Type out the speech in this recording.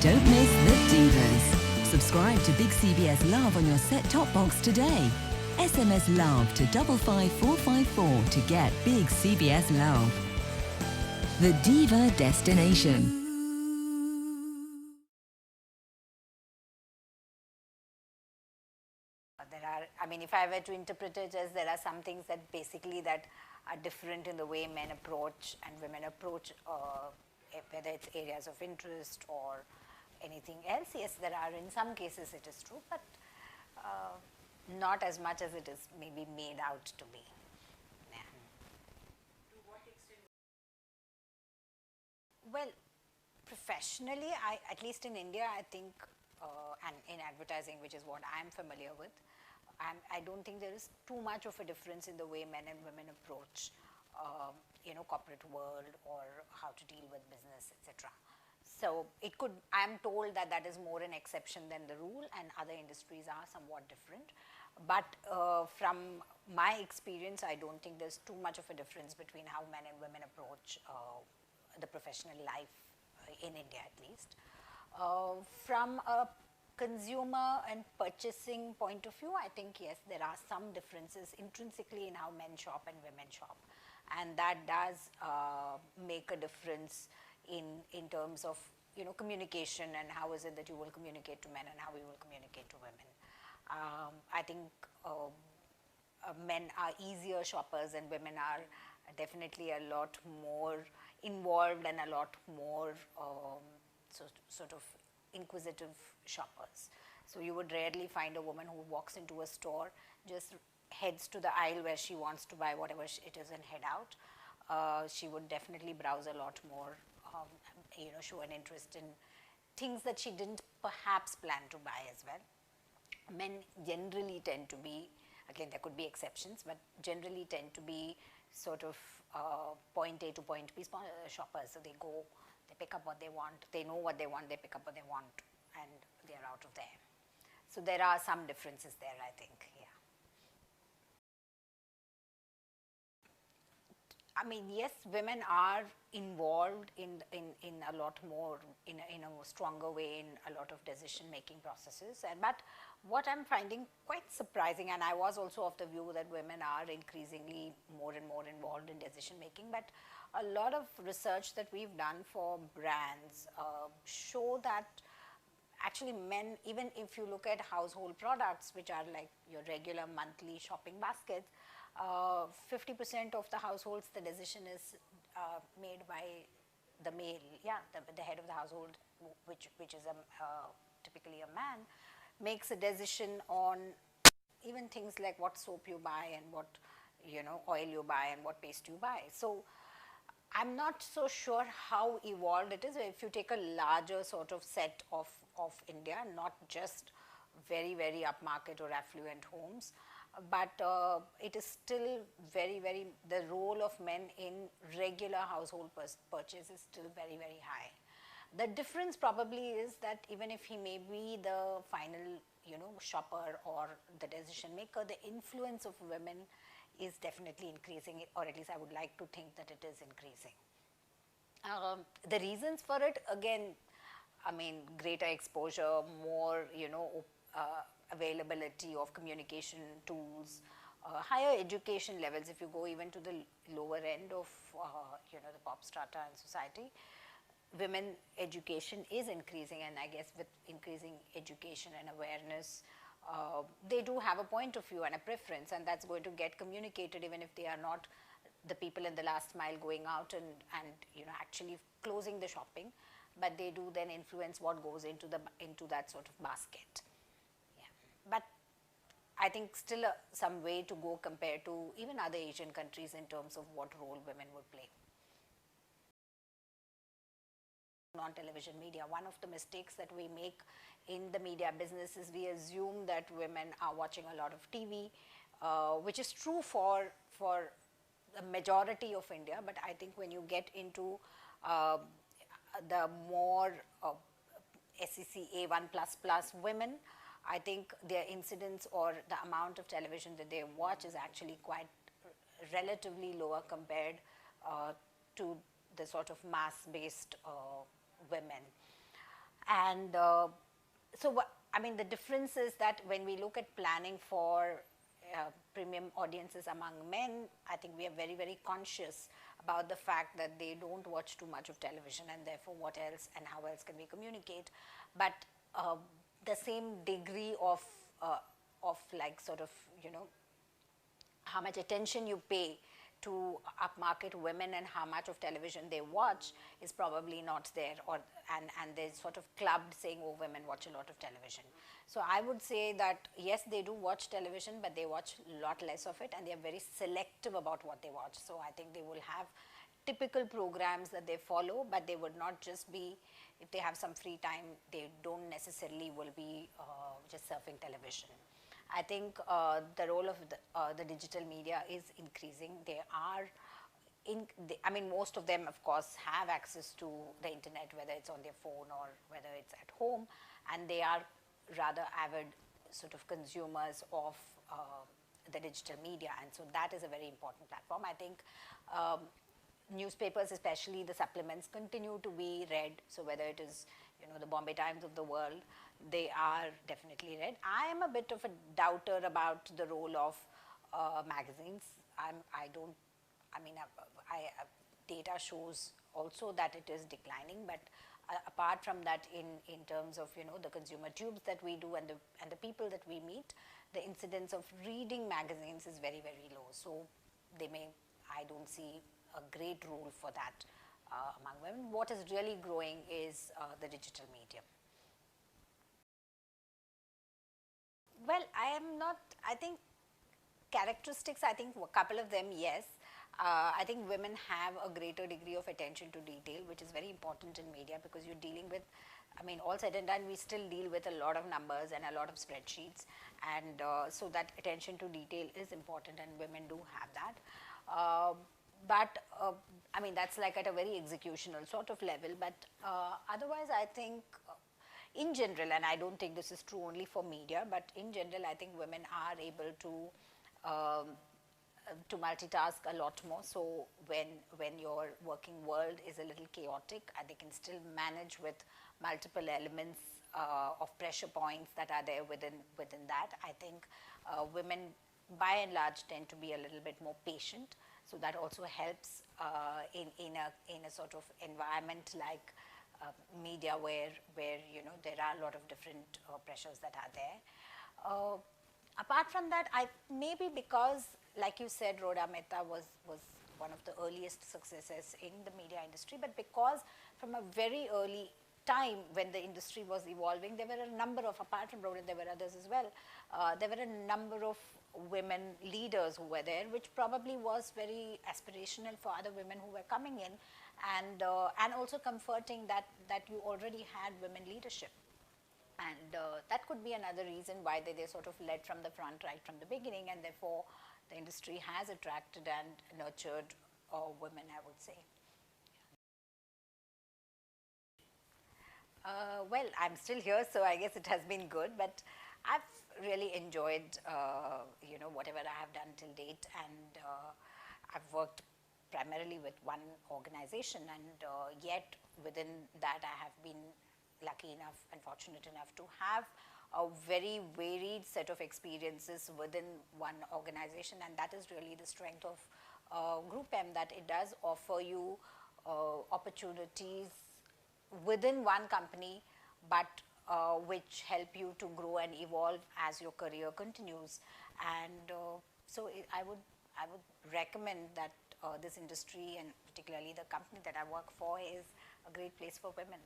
Don't miss the Divas. Subscribe to Big CBS Love on your set-top box today. SMS Love to 55454 to get Big CBS Love. The Diva Destination. If I were to interpret it as there are some things that basically that are different in the way men approach and women approach, whether it's areas of interest or anything else. Yes, there are. In some cases it is true, but not as much as it is maybe made out to be. Yeah. To what extent? Well, professionally, at least in India, I think, and in advertising, which is what I'm familiar with, I don't think there is too much of a difference in the way men and women approach, corporate world or how to deal with business, etc. So it could. I'm told that that is more an exception than the rule, and other industries are somewhat different. But from my experience, I don't think there's too much of a difference between how men and women approach the professional life in India, at least. From a consumer and purchasing point of view, I think yes, there are some differences intrinsically in how men shop and women shop, and that does make a difference in terms of communication and how is it that you will communicate to men and how you will communicate to women. I think men are easier shoppers and women are definitely a lot more involved and a lot more sort of inquisitive shoppers. So you would rarely find a woman who walks into a store, just heads to the aisle where she wants to buy whatever it is and head out. She would definitely browse a lot more, show an interest in things that she didn't perhaps plan to buy as well. Men generally tend to be, again there could be exceptions, but generally tend to be sort of point A to point B shoppers. So they go, they pick up what they want, they know what they want, they pick up what they want, and they're out of there. So there are some differences there, I think, yeah. Yes, women are involved in a lot more, in a stronger way in a lot of decision-making processes. But what I'm finding quite surprising, and I was also of the view that women are increasingly more and more involved in decision-making, but a lot of research that we've done for brands show that actually men, even if you look at household products, which are like your regular monthly shopping baskets, 50% of the households, the decision is made by the male, the head of the household, which is typically a man, makes a decision on even things like what soap you buy and what oil you buy and what paste you buy. So I'm not so sure how evolved it is. If you take a larger sort of set of India, not just very, very upmarket or affluent homes, but it is still very, very, the role of men in regular household purchase is still very, very high. The difference probably is that even if he may be the final, shopper or the decision maker, the influence of women is definitely increasing, or at least I would like to think that it is increasing. The reasons for it, again, greater exposure, more, availability of communication tools, higher education levels. If you go even to the lower end of, the pop strata in society, women education is increasing, and I guess with increasing education and awareness, they do have a point of view and a preference, and that's going to get communicated even if they are not the people in the last mile going out and actually closing the shopping, but they do then influence what goes into that sort of basket. Yeah. But I think still some way to go compared to even other Asian countries in terms of what role women would play. Non-television media, one of the mistakes that we make in the media business is we assume that women are watching a lot of TV, which is true for the majority of India, but I think when you get into the more SEC A1++ women, I think their incidence or the amount of television that they watch is actually quite relatively lower compared to the sort of mass-based women. And so, I mean, the difference is that when we look at planning for premium audiences among men, I think we are very, very conscious about the fact that they don't watch too much of television, and therefore what else and how else can we communicate. But the same degree of like sort of, you know, how much attention you pay to upmarket women and how much of television they watch is probably not there, or and they're sort of clubbed saying, oh, women watch a lot of television. So I would say that yes, they do watch television, but they watch a lot less of it, and they are very selective about what they watch. So I think they will have typical programs that they follow, but they would not just be, if they have some free time, they don't necessarily will be just surfing television. I think the role of the digital media is increasing. They are, I mean, most of them, of course, have access to the internet, whether it's on their phone or whether it's at home, and they are rather avid sort of consumers of the digital media, and so that is a very important platform. I think newspapers, especially the supplements, continue to be read. So whether it is, you know, the Bombay Times of the world, they are definitely read. I am a bit of a doubter about the role of magazines. Data shows also that it is declining, but apart from that, in terms of, you know, the consumer tubes that we do and the people that we meet, the incidence of reading magazines is very, very low. So I don't see a great role for that among women. What is really growing is the digital medium. Well, I think characteristics, I think a couple of them, yes. I think women have a greater degree of attention to detail, which is very important in media, because you're dealing with, I mean, all said and done, we still deal with a lot of numbers and a lot of spreadsheets, and so that attention to detail is important, and women do have that. I mean, that's like at a very executional sort of level, but otherwise I think in general, and I don't think this is true only for media, but in general I think women are able to multitask a lot more. So when your working world is a little chaotic, they can still manage with multiple elements of pressure points that are there within that. I think women by and large tend to be a little bit more patient, so that also helps in a sort of environment like media where you know there are a lot of different pressures that are there. Apart from that, maybe because, like you said, Rhoda Mehta was one of the earliest successes in the media industry, but because from a very early time when the industry was evolving, there were a number of, apart from Rhoda, there were others as well, there were a number of women leaders who were there, which probably was very aspirational for other women who were coming in, and also comforting that you already had women leadership. And that could be another reason why they sort of led from the front right from the beginning, and therefore the industry has attracted and nurtured women, I would say. Well, I'm still here, so I guess it has been good, but I've really enjoyed, you know, whatever I have done till date, and I've worked primarily with one organization, and yet within that I have been lucky enough and fortunate enough to have a very varied set of experiences within one organization, and that is really the strength of Group M, that it does offer you opportunities within one company, but which help you to grow and evolve as your career continues. And so I would recommend that this industry, and particularly the company that I work for, is a great place for women.